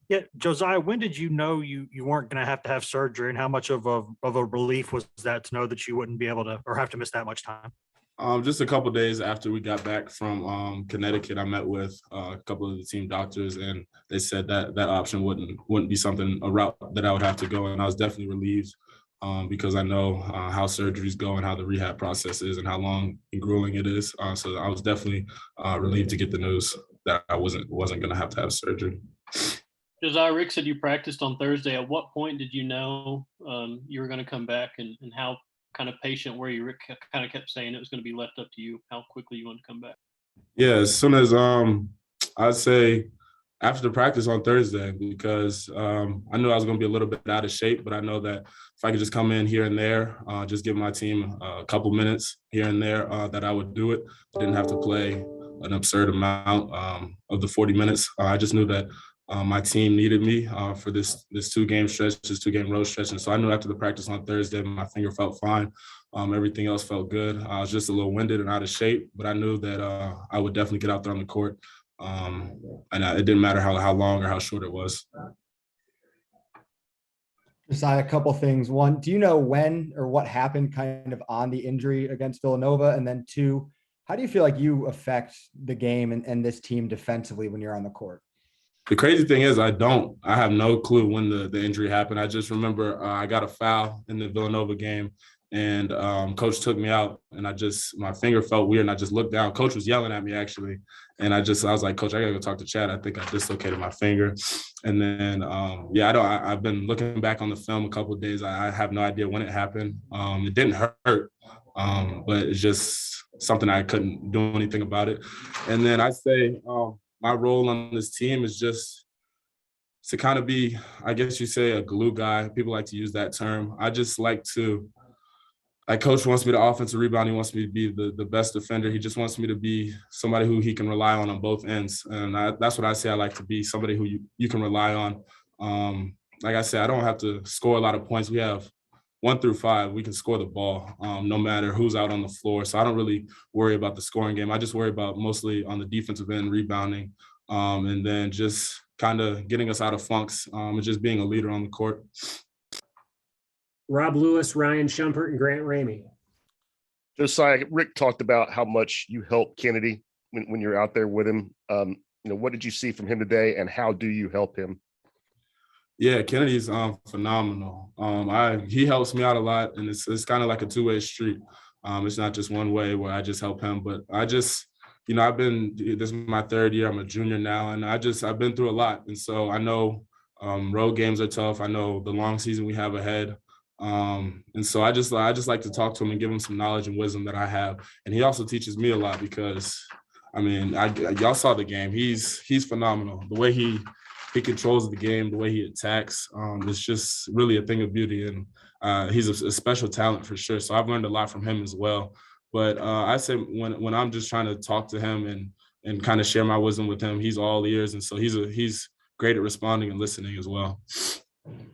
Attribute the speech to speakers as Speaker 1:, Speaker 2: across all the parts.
Speaker 1: Yeah, Josiah, when did you know you weren't going to have surgery, and how much of a relief was that to know that you wouldn't be able to or have to miss that much time?
Speaker 2: Just a couple days after we got back from Connecticut, I met with a couple of the team doctors, and they said that that option wouldn't be something a route that I would have to go, and I was definitely relieved because I know how surgeries go and how the rehab process is and how long and grueling it is. So I was definitely relieved to get the news that I wasn't going to have surgery.
Speaker 3: Josiah, Rick said you practiced on Thursday. At what point did you know you were going to come back, and how kind of patient were you? Rick kind of kept saying it was going to be left up to you how quickly you wanted to come back.
Speaker 2: Yeah, as soon as I'd say after the practice on Thursday, because I knew I was going to be a little bit out of shape, but I know that if I could just come in here and there, just give my team a couple minutes here and there, that I would do it. I didn't have to play an absurd amount of the 40 minutes. I just knew that my team needed me for this two-game stretch, this two-game road stretch. And so I knew after the practice on Thursday, my finger felt fine. Everything else felt good. I was just a little winded and out of shape, but I knew that I would definitely get out there on the court. It didn't matter how long or how short it was.
Speaker 4: Josiah, a couple things. One, do you know when or what happened kind of on the injury against Villanova? And then two, how do you feel like you affect the game and this team defensively when you're on the court?
Speaker 2: The crazy thing is I have no clue when the injury happened. I just remember I got a foul in the Villanova game, and coach took me out, and my finger felt weird, and I just looked down. Coach was yelling at me actually, and I was like, Coach, I gotta go talk to Chad. I think I dislocated my finger. And then I've been looking back on the film a couple of days. I have no idea when it happened. It didn't hurt, but it's just something I couldn't do anything about it. And then I'd say my role on this team is just to kind of be, I guess you say, a glue guy. People like to use that term. I just like to, like coach wants me to offensive rebound. He wants me to be the best defender. He just wants me to be somebody who he can rely on both ends. And that's what I say I like to be, somebody who you can rely on. Like I said, I don't have to score a lot of points. We have 1 through 5, we can score the ball no matter who's out on the floor. So I don't really worry about the scoring game. I just worry about mostly on the defensive end, rebounding, and then just kind of getting us out of funks and just being a leader on the court.
Speaker 5: Rob Lewis, Ryan Shumpert, and Grant Ramey.
Speaker 6: Josiah, Rick talked about how much you help Kennedy when you're out there with him. What did you see from him today, and how do you help him?
Speaker 2: Yeah, Kennedy's phenomenal. He helps me out a lot, and it's kind of like a two-way street. It's not just one way where I just help him, but this is my 3rd year. I'm a junior now, and I've been through a lot. And so I know road games are tough. I know the long season we have ahead. And so I just like to talk to him and give him some knowledge and wisdom that I have. And he also teaches me a lot because, y'all saw the game. He's phenomenal. The way he controls the game, the way he attacks, it's just really a thing of beauty. And he's a special talent for sure. So I've learned a lot from him as well. But I say when I'm just trying to talk to him and kind of share my wisdom with him, he's all ears. And so he's great at responding and listening as well.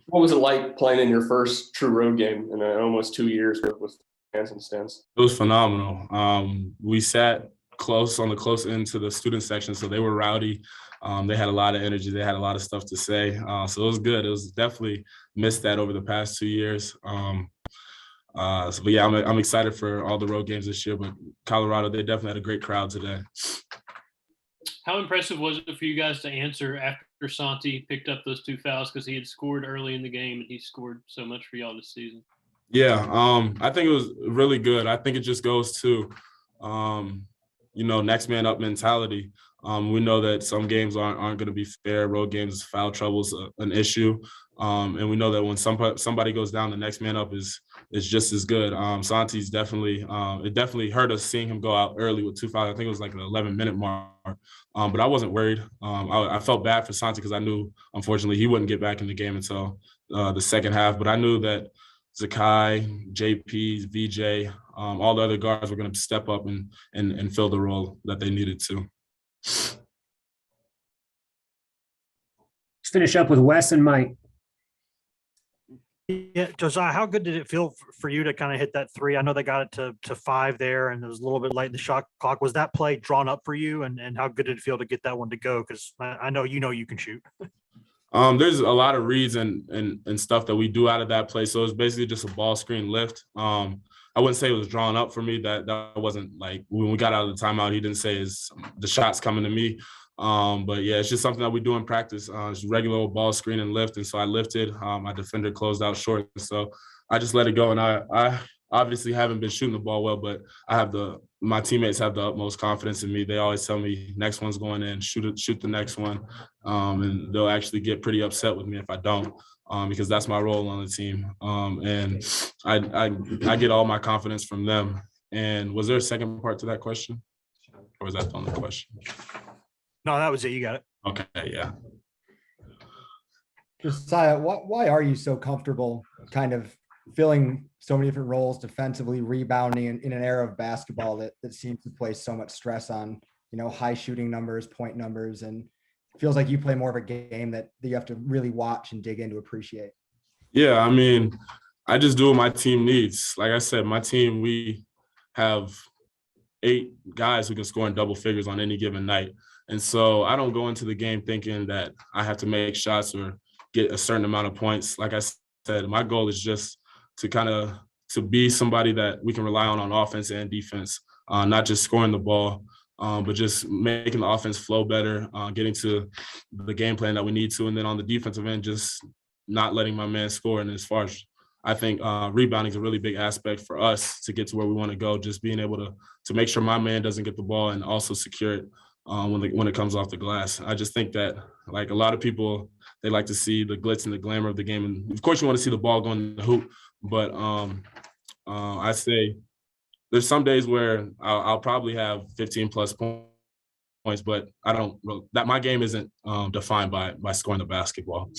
Speaker 7: What was it like playing in your first true road game in almost 2 years with fans and stands?
Speaker 2: It was phenomenal. We sat close on the close end to the student section, so they were rowdy. They had a lot of energy. They had a lot of stuff to say. So it was good. It was definitely missed that over the past 2 years. But yeah, I'm excited for all the road games this year. But Colorado, they definitely had a great crowd today.
Speaker 3: How impressive was it for you guys to answer after Santi picked up those 2 fouls, because he had scored early in the game and he scored so much for y'all this season?
Speaker 2: Yeah, I think it was really good. I think it just goes to, next man up mentality. We know that some games aren't going to be fair. Road games, foul trouble's an issue. And we know that when somebody goes down, the next man up is just as good. Santi's definitely, it definitely hurt us seeing him go out early with 2 fouls. I think it was like an 11-minute mark. But I wasn't worried. I felt bad for Santi because I knew, unfortunately, he wouldn't get back in the game until the second half. But I knew that Zakai, JP, VJ, all the other guards were going to step up and fill the role that they needed to.
Speaker 5: Let's finish up with Wes and Mike.
Speaker 1: Yeah, Josiah, how good did it feel for you to kind of hit that 3? I know they got it to 5 there, and it was a little bit late in the shot clock. Was that play drawn up for you, and how good did it feel to get that one to go? Because I know you can shoot.
Speaker 2: There's a lot of reads and stuff that we do out of that play. So it's basically just a ball screen lift. I wouldn't say it was drawn up for me. That wasn't like when we got out of the timeout, he didn't say the shot's coming to me. But yeah, it's just something that we do in practice. It's regular old ball screen and lift. And so I lifted, my defender closed out short. So I just let it go. And I obviously haven't been shooting the ball well, but my teammates have the utmost confidence in me. They always tell me next one's going in, shoot the next one. And they'll actually get pretty upset with me if I don't, because that's my role on the team. And I get all my confidence from them. And was there a second part to that question? Or was that the only question?
Speaker 1: No, that was it. You got it.
Speaker 2: Okay, yeah.
Speaker 4: Josiah, why are you so comfortable kind of filling so many different roles defensively, rebounding in an era of basketball that seems to place so much stress on, high shooting numbers, point numbers, and it feels like you play more of a game that you have to really watch and dig in to appreciate?
Speaker 2: Yeah, I mean, I just do what my team needs. Like I said, my team, we have 8 guys who can score in double figures on any given night. And so I don't go into the game thinking that I have to make shots or get a certain amount of points. Like I said, my goal is just to be somebody that we can rely on offense and defense, not just scoring the ball, but just making the offense flow better, getting to the game plan that we need to. And then on the defensive end, just not letting my man score. And as far as I think rebounding is a really big aspect for us to get to where we want to go, just being able to make sure my man doesn't get the ball and also secure it when it comes off the glass. I just think that, like, a lot of people, they like to see the glitz and the glamour of the game. And of course you want to see the ball going in the hoop, but I say there's some days where I'll probably have 15 plus points, but my game isn't defined by scoring the basketball.